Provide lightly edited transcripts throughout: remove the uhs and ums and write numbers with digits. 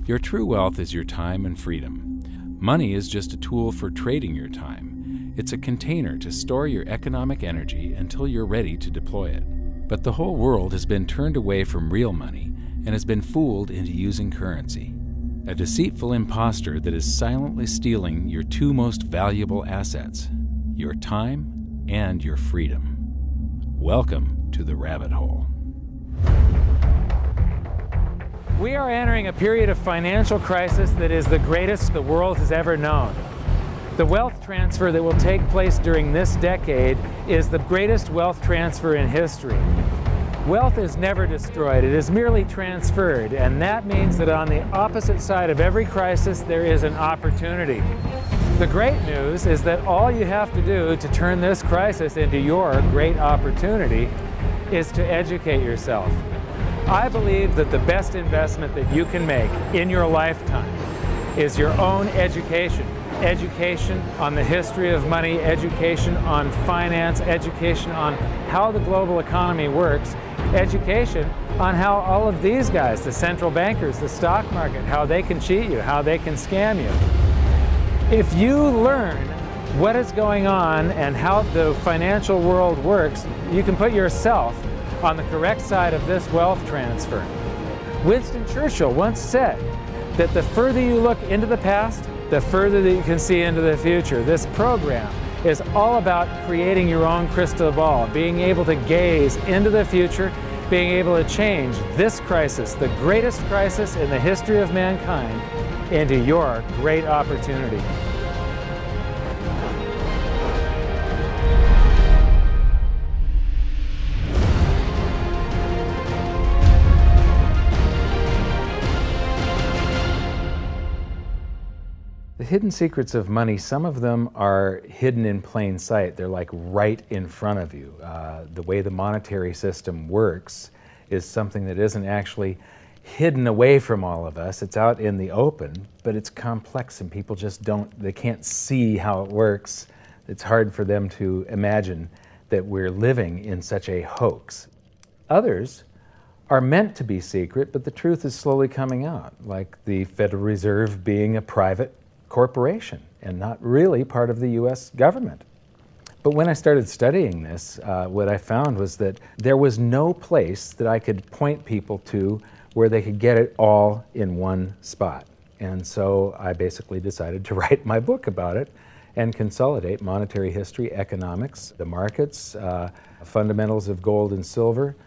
Your true wealth is your time and freedom. Money is just a tool for trading your time. It's a container to store your economic energy until you're ready to deploy it. But the whole world has been turned away from real money and has been fooled into using currency. A deceitful impostor that is silently stealing your two most valuable assets, your time and your freedom. Welcome to the rabbit hole. We are entering a period of financial crisis that is the greatest the world has ever known. The wealth transfer that will take place during this decade is the greatest wealth transfer in history. Wealth is never destroyed, it is merely transferred, and that means that on the opposite side of every crisis there is an opportunity. The great news is that all you have to do to turn this crisis into your great opportunity is to educate yourself. I believe that the best investment that you can make in your lifetime is your own education. Education on the history of money, education on finance, education on how the global economy works, education on how all of these guys, the central bankers, the stock market, how they can cheat you, how they can scam you. If you learn what is going on and how the financial world works, you can put yourself on the correct side of this wealth transfer. Winston Churchill once said that the further you look into the past, the further that you can see into the future. This program is all about creating your own crystal ball, being able to gaze into the future, being able to change this crisis, the greatest crisis in the history of mankind, into your great opportunity. The hidden secrets of money, some of them are hidden in plain sight. They're like right in front of you. The way the monetary system works is something that isn't actually hidden away from all of us. It's out in the open, but it's complex and people just they can't see how it works. It's hard for them to imagine that we're living in such a hoax. Others are meant to be secret, but the truth is slowly coming out, like the Federal Reserve being a private corporation and not really part of the U.S. government. But when I started studying this, what I found was that there was no place that I could point people to where they could get it all in one spot. And so I basically decided to write my book about it and consolidate monetary history, economics, the markets, fundamentals of gold and silver.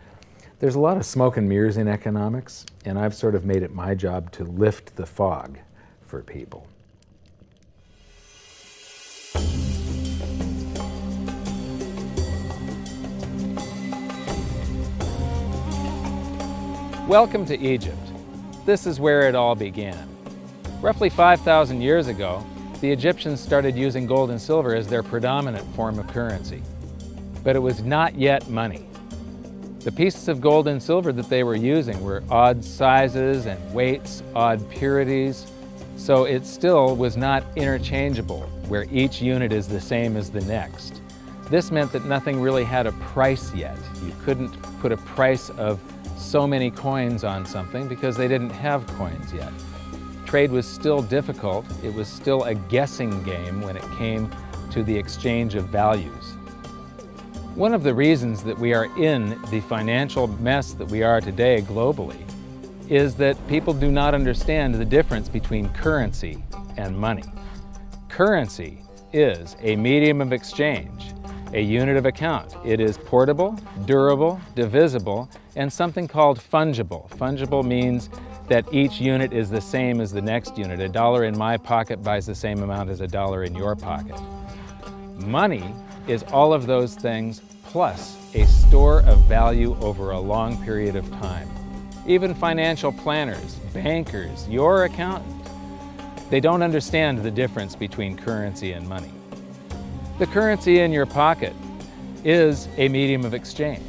There's a lot of smoke and mirrors in economics, and I've sort of made it my job to lift the fog for people. Welcome to Egypt. This is where it all began. Roughly 5,000 years ago, the Egyptians started using gold and silver as their predominant form of currency. But it was not yet money. The pieces of gold and silver that they were using were odd sizes and weights, odd purities, so it still was not interchangeable, where each unit is the same as the next. This meant that nothing really had a price yet. You couldn't put a price of so many coins on something because they didn't have coins yet. Trade was still difficult. It was still a guessing game when it came to the exchange of values. One of the reasons that we are in the financial mess that we are today globally is that people do not understand the difference between currency and money. Currency is a medium of exchange, a unit of account. It is portable, durable, divisible, and something called fungible. Fungible means that each unit is the same as the next unit. A dollar in my pocket buys the same amount as a dollar in your pocket. Money is all of those things plus a store of value over a long period of time. Even financial planners, bankers, your accountant, they don't understand the difference between currency and money. The currency in your pocket is a medium of exchange.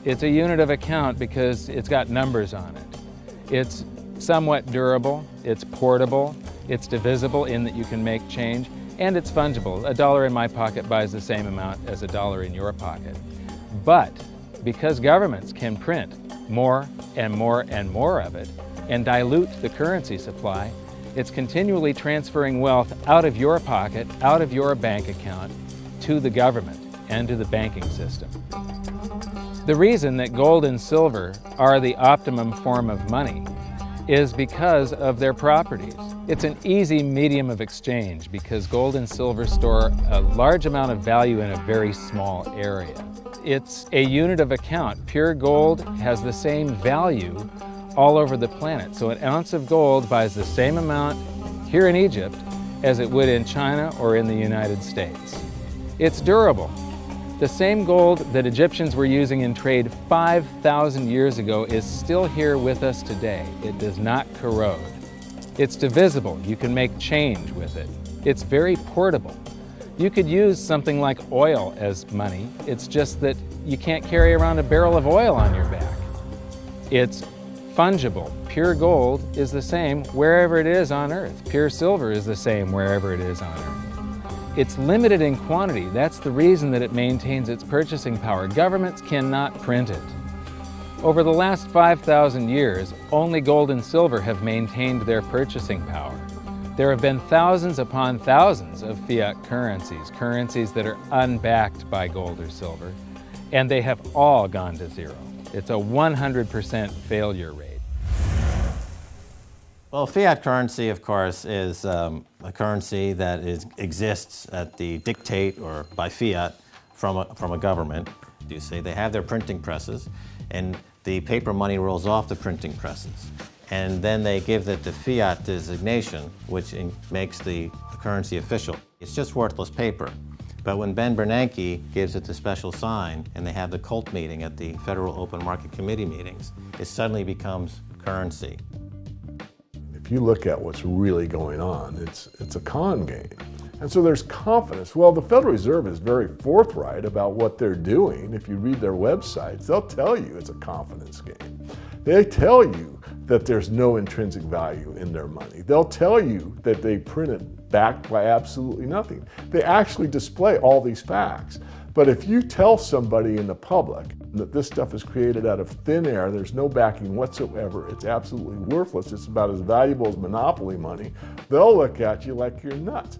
It's a unit of account because it's got numbers on it. It's somewhat durable, it's portable, it's divisible in that you can make change, and it's fungible. A dollar in my pocket buys the same amount as a dollar in your pocket. But because governments can print more and more and more of it, and dilute the currency supply, it's continually transferring wealth out of your pocket, out of your bank account, to the government and to the banking system. The reason that gold and silver are the optimum form of money is because of their properties. It's an easy medium of exchange because gold and silver store a large amount of value in a very small area. It's a unit of account. Pure gold has the same value all over the planet. So an ounce of gold buys the same amount here in Egypt as it would in China or in the United States. It's durable. The same gold that Egyptians were using in trade 5,000 years ago is still here with us today. It does not corrode. It's divisible. You can make change with it. It's very portable. You could use something like oil as money. It's just that you can't carry around a barrel of oil on your back. It's fungible. Pure gold is the same wherever it is on Earth. Pure silver is the same wherever it is on Earth. It's limited in quantity. That's the reason that it maintains its purchasing power. Governments cannot print it. Over the last 5,000 years, only gold and silver have maintained their purchasing power. There have been thousands upon thousands of fiat currencies, currencies that are unbacked by gold or silver, and they have all gone to zero. It's a 100% failure rate. Well, fiat currency, of course, is a currency that exists at the dictate or by fiat from a government. You see, they have their printing presses, and the paper money rolls off the printing presses. And then they give it the fiat designation, which makes the currency official. It's just worthless paper. But when Ben Bernanke gives it the special sign, and they have the cult meeting at the Federal Open Market Committee meetings, it suddenly becomes currency. If you look at what's really going on, it's a con game. And so there's confidence. Well, the Federal Reserve is very forthright about what they're doing. If you read their websites, they'll tell you it's a confidence game. They tell you that there's no intrinsic value in their money. They'll tell you that they print it backed by absolutely nothing. They actually display all these facts. But if you tell somebody in the public that this stuff is created out of thin air, there's no backing whatsoever, it's absolutely worthless, it's about as valuable as monopoly money, they'll look at you like you're nuts.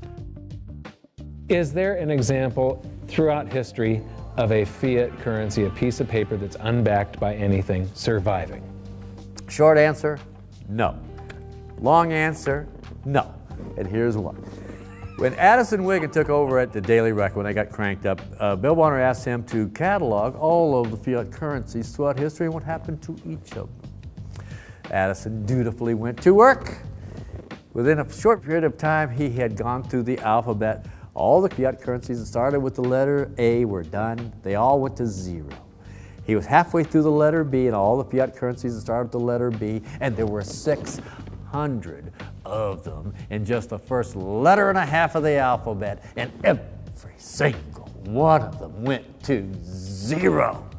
Is there an example throughout history of a fiat currency, a piece of paper that's unbacked by anything, surviving? Short answer, no. Long answer, no. And here's why. When Addison Wiggin took over at the Daily Record, when they got cranked up, Bill Warner asked him to catalog all of the fiat currencies throughout history and what happened to each of them. Addison dutifully went to work. Within a short period of time, he had gone through the alphabet. All the fiat currencies that started with the letter A were done. They all went to zero. He was halfway through the letter B, and all the fiat currencies that started with the letter B, and there were 600 of them in just the first letter and a half of the alphabet, and every single one of them went to zero.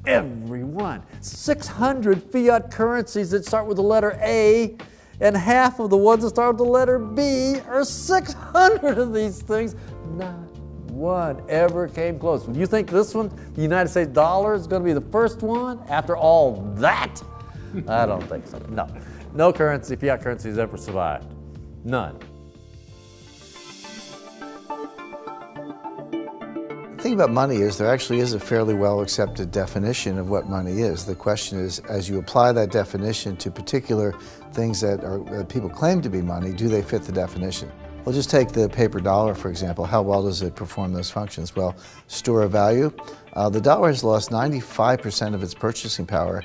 Every one. 600 fiat currencies that start with the letter A, and half of the ones that start with the letter B are 600 of these things. Not one ever came close. You think this one, the United States dollar, is going to be the first one after all that? I don't think so. No. No currency, fiat currency has ever survived. None. The thing about money is there actually is a fairly well accepted definition of what money is. The question is, as you apply that definition to particular things that people claim to be money, do they fit the definition? We'll just take the paper dollar, for example. How well does it perform those functions? Well, store of value. The dollar has lost 95% of its purchasing power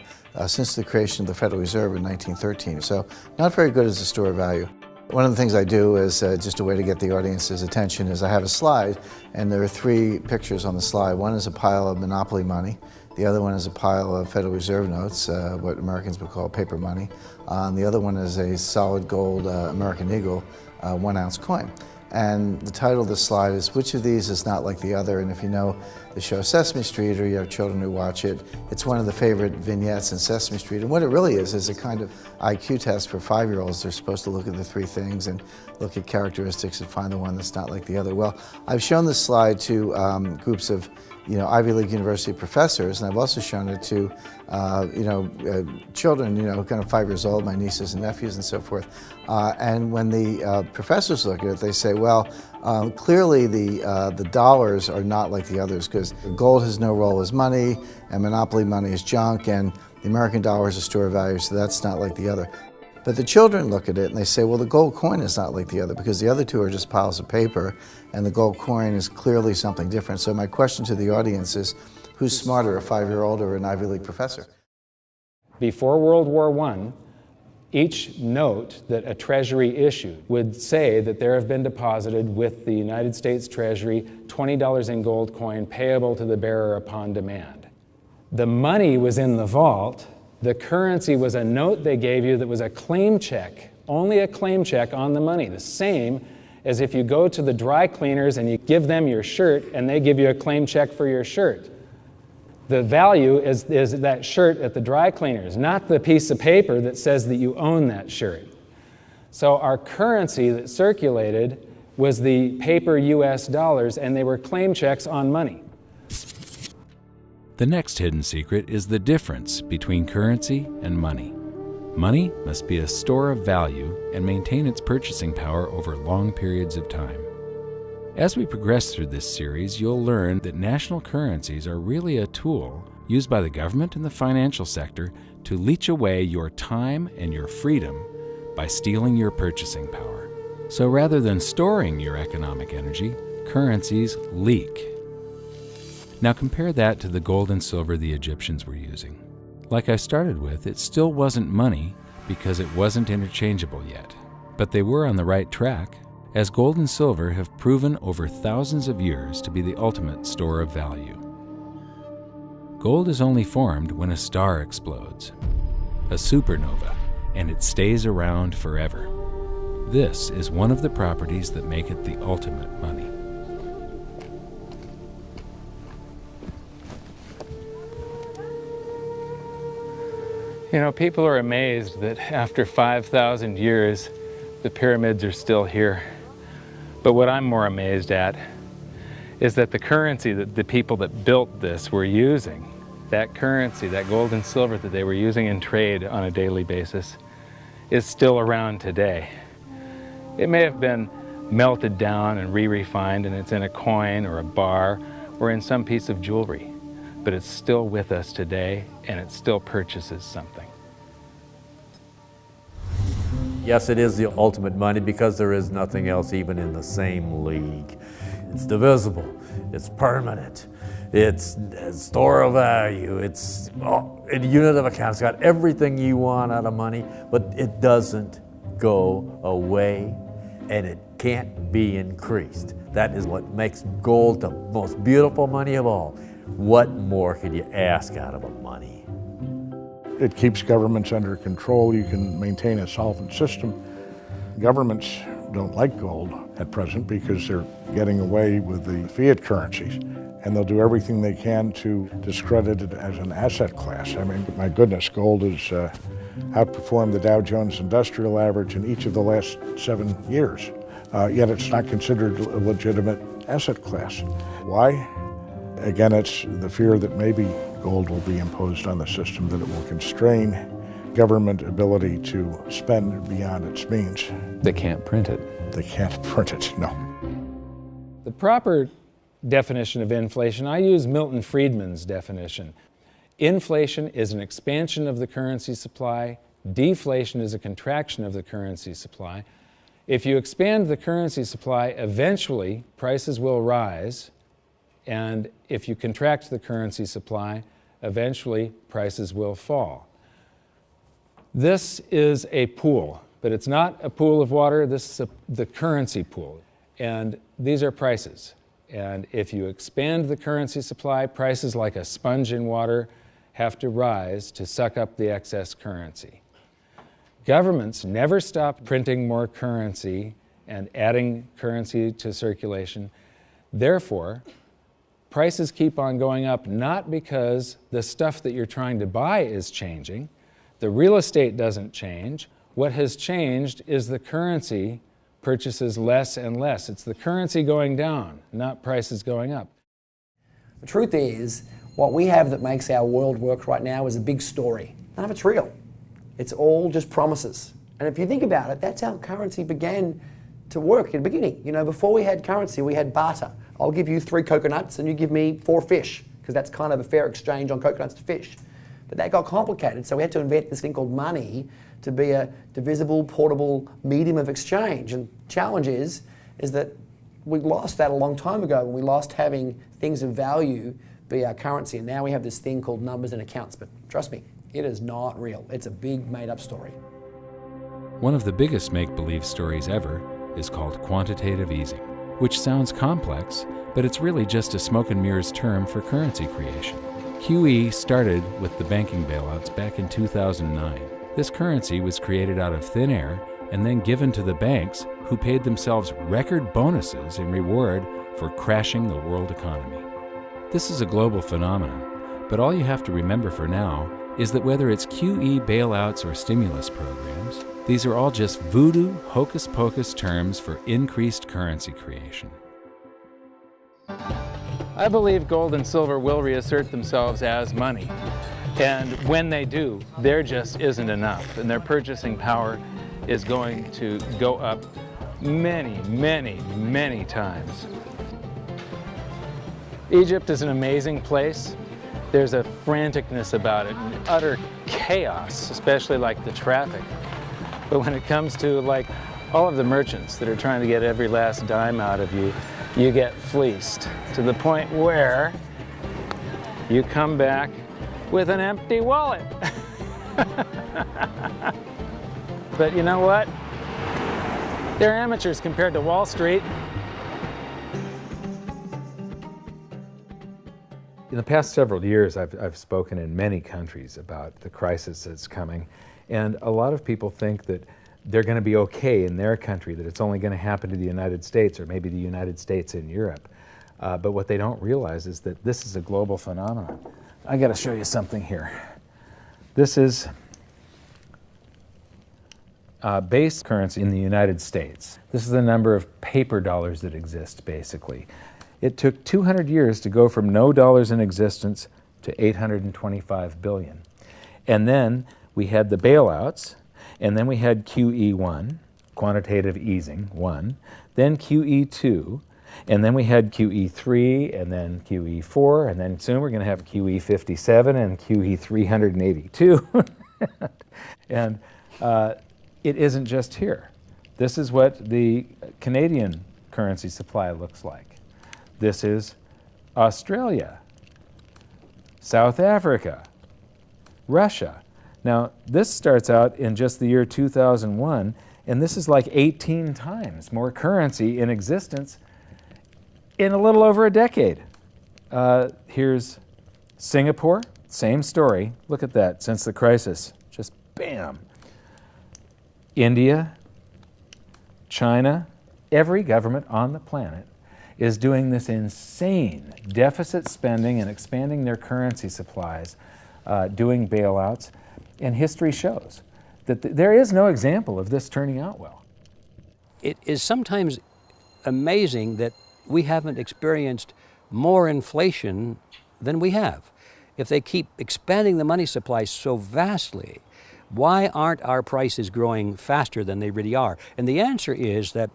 since the creation of the Federal Reserve in 1913. So not very good as a store of value. One of the things I do is just a way to get the audience's attention is I have a slide, and there are 3 pictures on the slide. One is a pile of monopoly money. The other one is a pile of Federal Reserve notes, what Americans would call paper money. And the other one is a solid gold American Eagle 1-ounce coin. And the title of the slide is, which of these is not like the other? And if you know the show Sesame Street, or you have children who watch it, it's one of the favorite vignettes in Sesame Street. And what it really is a kind of IQ test for 5-year-olds. They're supposed to look at the 3 things and look at characteristics and find the one that's not like the other. Well, I've shown this slide to groups of Ivy League University professors, and I've also shown it to, children, kind of 5 years old, my nieces and nephews and so forth. And when the professors look at it, they say, well, clearly the dollars are not like the others, because gold has no role as money, and monopoly money is junk, and the American dollar is a store of value, so that's not like the other. But the children look at it and they say, well, the gold coin is not like the other, because the other two are just piles of paper, and the gold coin is clearly something different. So my question to the audience is, who's smarter, a 5-year-old or an Ivy League professor? Before World War I, each note that a Treasury issued would say that there have been deposited with the United States Treasury $20 in gold coin payable to the bearer upon demand. The money was in the vault. The currency was a note they gave you that was a claim check, only a claim check on the money, the same as if you go to the dry cleaners and you give them your shirt and they give you a claim check for your shirt. The value is that shirt at the dry cleaners, not the piece of paper that says that you own that shirt. So our currency that circulated was the paper US dollars, and they were claim checks on money. The next hidden secret is the difference between currency and money. Money must be a store of value and maintain its purchasing power over long periods of time. As we progress through this series, you'll learn that national currencies are really a tool used by the government and the financial sector to leech away your time and your freedom by stealing your purchasing power. So rather than storing your economic energy, currencies leak. Now compare that to the gold and silver the Egyptians were using. Like I started with, it still wasn't money because it wasn't interchangeable yet. But they were on the right track, as gold and silver have proven over thousands of years to be the ultimate store of value. Gold is only formed when a star explodes, a supernova, and it stays around forever. This is one of the properties that make it the ultimate money. People are amazed that after 5,000 years, the pyramids are still here. But what I'm more amazed at is that the currency that the people that built this were using, that currency, that gold and silver that they were using in trade on a daily basis, is still around today. It may have been melted down and re-refined, and it's in a coin or a bar or in some piece of jewelry, but it's still with us today, and it still purchases something. Yes, it is the ultimate money because there is nothing else even in the same league. It's divisible, it's permanent, it's a store of value, it's a unit of account. It's got everything you want out of money, but it doesn't go away, and it can't be increased. That is what makes gold the most beautiful money of all. What more could you ask out of a money? It keeps governments under control. You can maintain a solvent system. Governments don't like gold at present because they're getting away with the fiat currencies, and they'll do everything they can to discredit it as an asset class. I mean, my goodness, gold has outperformed the Dow Jones Industrial Average in each of the last 7 years, yet it's not considered a legitimate asset class. Why? Again, it's the fear that maybe gold will be imposed on the system, that it will constrain government ability to spend beyond its means. They can't print it. They can't print it, no. The proper definition of inflation, I use Milton Friedman's definition. Inflation is an expansion of the currency supply. Deflation is a contraction of the currency supply. If you expand the currency supply, eventually prices will rise. And if you contract the currency supply, eventually prices will fall. This is a pool, but it's not a pool of water. This is the currency pool. And these are prices. And if you expand the currency supply, prices like a sponge in water have to rise to suck up the excess currency. Governments never stop printing more currency and adding currency to circulation. Therefore, prices keep on going up, not because the stuff that you're trying to buy is changing. The real estate doesn't change. What has changed is the currency purchases less and less. It's the currency going down, not prices going up. The truth is, what we have that makes our world work right now is a big story. None of it's real. It's all just promises. And if you think about it, that's how currency began to work in the beginning. You know, before we had currency, we had barter. I'll give you 3 coconuts and you give me 4 fish, because that's kind of a fair exchange on coconuts to fish. But that got complicated, so we had to invent this thing called money to be a divisible, portable medium of exchange. And the challenge is that we lost that a long time ago when we lost having things of value be our currency. And now we have this thing called numbers and accounts. But trust me, it is not real. It's a big made-up story. One of the biggest make-believe stories ever is called quantitative easing, which sounds complex, but it's really just a smoke and mirrors term for currency creation. QE started with the banking bailouts back in 2009. This currency was created out of thin air and then given to the banks, who paid themselves record bonuses in reward for crashing the world economy. This is a global phenomenon, but all you have to remember for now is that whether it's QE bailouts or stimulus programs, these are all just voodoo, hocus-pocus terms for increased currency creation. I believe gold and silver will reassert themselves as money. And when they do, there just isn't enough. And their purchasing power is going to go up many, many, many times. Egypt is an amazing place. There's a franticness about it, and utter chaos, especially like the traffic. But when it comes to like all of the merchants that are trying to get every last dime out of you, you get fleeced to the point where you come back with an empty wallet. But you know what? They're amateurs compared to Wall Street. In the past several years, I've spoken in many countries about the crisis that's coming, and a lot of people think that they're going to be okay in their country, that it's only going to happen to the United States or maybe the United States in Europe. But what they don't realize is that this is a global phenomenon. I got to show you something here. This is base currency in the United States. This is the number of paper dollars that exist, basically. It took 200 years to go from no dollars in existence to 825 billion. And then we had the bailouts, and then we had QE1, quantitative easing 1, then QE2, and then we had QE3, and then QE4, and then soon we're going to have QE57 and QE382. And it isn't just here. This is what the Canadian currency supply looks like. This is Australia, South Africa, Russia. Now, this starts out in just the year 2001, and this is like 18 times more currency in existence in a little over a decade. Here's Singapore, same story. Look at that, since the crisis, just bam. India, China, every government on the planet is doing this insane deficit spending and expanding their currency supplies, doing bailouts. And history shows that there is no example of this turning out well. It is sometimes amazing that we haven't experienced more inflation than we have. If they keep expanding the money supply so vastly, why aren't our prices growing faster than they really are? And the answer is that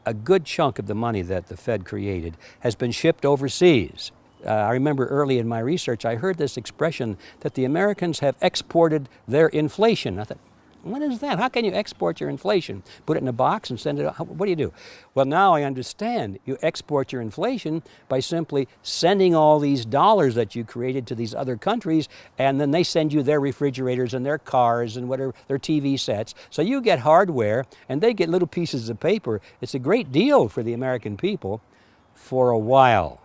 a good chunk of the money that the Fed created has been shipped overseas. I remember early in my research, I heard this expression that the Americans have exported their inflation. I thought, what is that? How can you export your inflation? Put it in a box and send it out? What do you do? Well, now I understand. You export your inflation by simply sending all these dollars that you created to these other countries, and then they send you their refrigerators and their cars and whatever, their TV sets. So you get hardware, and they get little pieces of paper. It's a great deal for the American people for a while.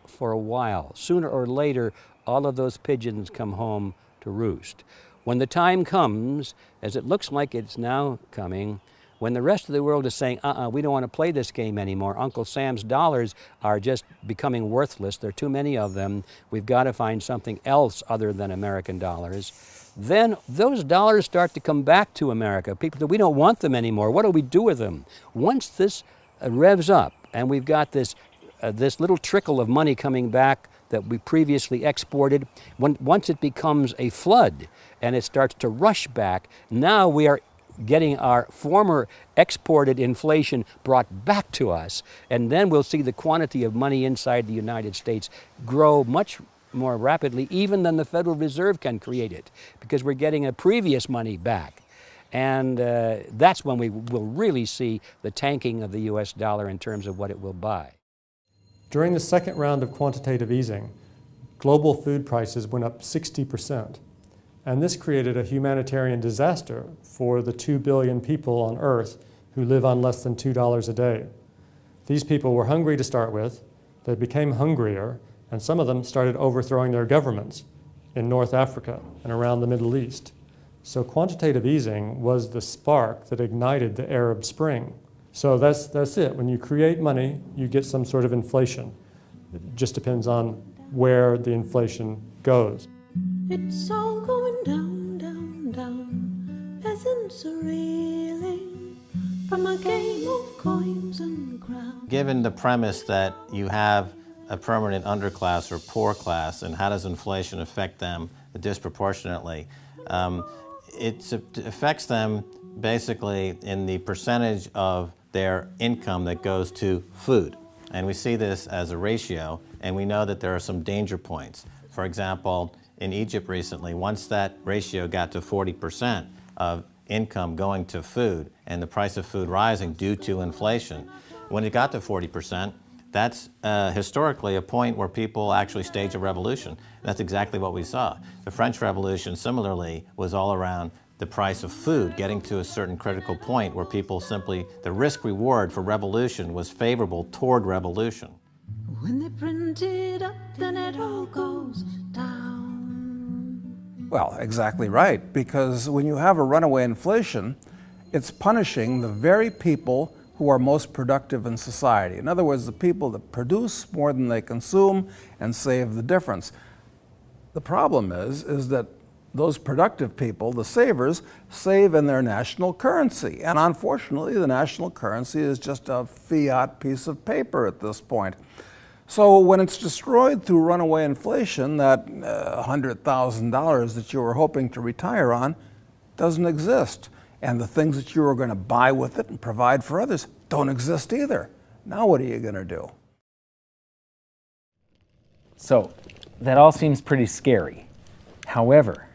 For a while. Sooner or later, all of those pigeons come home to roost. When the time comes, as it looks like it's now coming, when the rest of the world is saying, we don't want to play this game anymore, Uncle Sam's dollars are just becoming worthless, there are too many of them, we've got to find something else other than American dollars, then those dollars start to come back to America. People say, we don't want them anymore, what do we do with them? Once this revs up and we've got this little trickle of money coming back that we previously exported, once it becomes a flood and it starts to rush back, now we are getting our former exported inflation brought back to us, and then we'll see the quantity of money inside the United States grow much more rapidly even than the Federal Reserve can create it, because we're getting a previous money back. And that's when we will really see the tanking of the US dollar in terms of what it will buy. During the second round of quantitative easing, global food prices went up 60%. And this created a humanitarian disaster for the 2 billion people on Earth who live on less than $2 a day. These people were hungry to start with, they became hungrier, and some of them started overthrowing their governments in North Africa and around the Middle East. So quantitative easing was the spark that ignited the Arab Spring. So that's it. When you create money, you get some sort of inflation. It just depends on where the inflation goes. It's all going down, down, down. Peasants are reeling from a game of coins and crowns. Given the premise that you have a permanent underclass or poor class, and how does inflation affect them disproportionately? It affects them basically in the percentage of their income that goes to food. And we see this as a ratio, and we know that there are some danger points. For example, in Egypt recently, once that ratio got to 40% of income going to food and the price of food rising due to inflation, when it got to 40%, that's historically a point where people actually stage a revolution. That's exactly what we saw. The French Revolution, similarly, was all around the price of food getting to a certain critical point where people simply, the risk-reward for revolution was favorable toward revolution. When they print it up, then it all goes down. Well, exactly right, because when you have a runaway inflation, it's punishing the very people who are most productive in society. In other words, the people that produce more than they consume and save the difference. The problem is that those productive people, the savers, save in their national currency. And unfortunately, the national currency is just a fiat piece of paper at this point. So when it's destroyed through runaway inflation, that $100,000 that you were hoping to retire on doesn't exist. And the things that you were going to buy with it and provide for others don't exist either. Now what are you going to do? So that all seems pretty scary. However,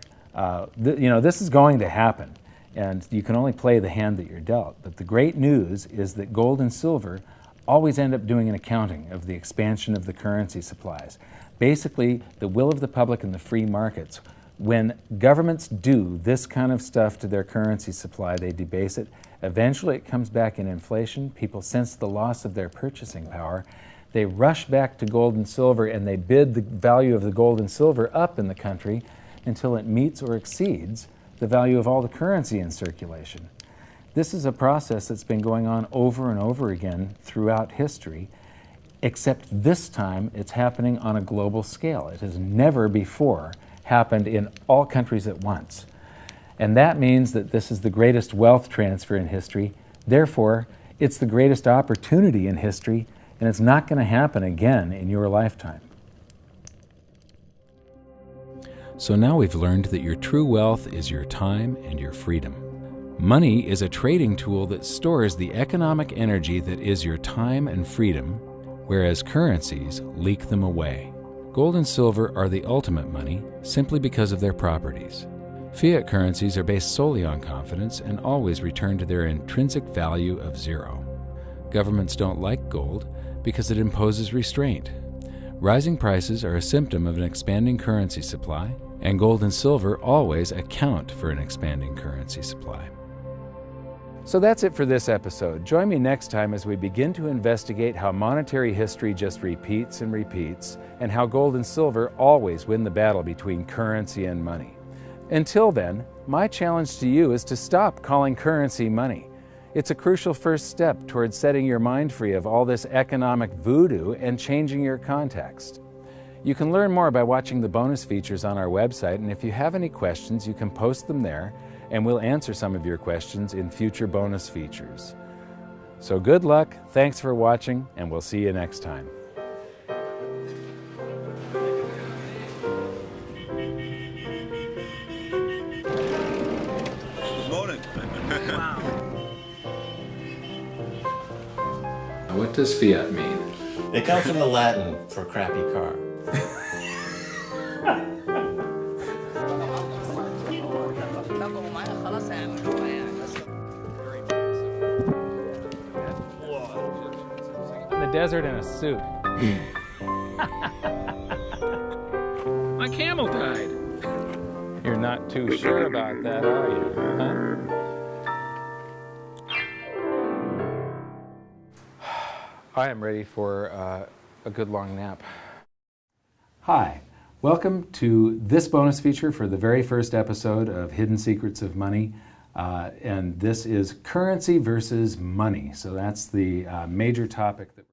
this is going to happen, and you can only play the hand that you're dealt. But the great news is that gold and silver always end up doing an accounting of the expansion of the currency supplies. Basically, the will of the public in the free markets. When governments do this kind of stuff to their currency supply, they debase it. Eventually it comes back in inflation. People sense the loss of their purchasing power. They rush back to gold and silver, and they bid the value of the gold and silver up in the country until it meets or exceeds the value of all the currency in circulation. This is a process that's been going on over and over again throughout history, except this time it's happening on a global scale. It has never before happened in all countries at once. And that means that this is the greatest wealth transfer in history. Therefore, it's the greatest opportunity in history, and it's not going to happen again in your lifetime. So now we've learned that your true wealth is your time and your freedom. Money is a trading tool that stores the economic energy that is your time and freedom, whereas currencies leak them away. Gold and silver are the ultimate money simply because of their properties. Fiat currencies are based solely on confidence and always return to their intrinsic value of zero. Governments don't like gold because it imposes restraint. Rising prices are a symptom of an expanding currency supply, and gold and silver always account for an expanding currency supply. So that's it for this episode. Join me next time as we begin to investigate how monetary history just repeats and repeats, and how gold and silver always win the battle between currency and money. Until then, my challenge to you is to stop calling currency money. It's a crucial first step towards setting your mind free of all this economic voodoo and changing your context. You can learn more by watching the bonus features on our website, and if you have any questions, you can post them there, and we'll answer some of your questions in future bonus features. So good luck, thanks for watching, and we'll see you next time. What does fiat mean? It comes from the Latin for crappy car. In the desert in a suit. My camel died. You're not too sure about that, are you? Huh? I am ready for a good long nap. Hi, welcome to this bonus feature for the very first episode of Hidden Secrets of Money. And this is currency versus money. So that's the major topic that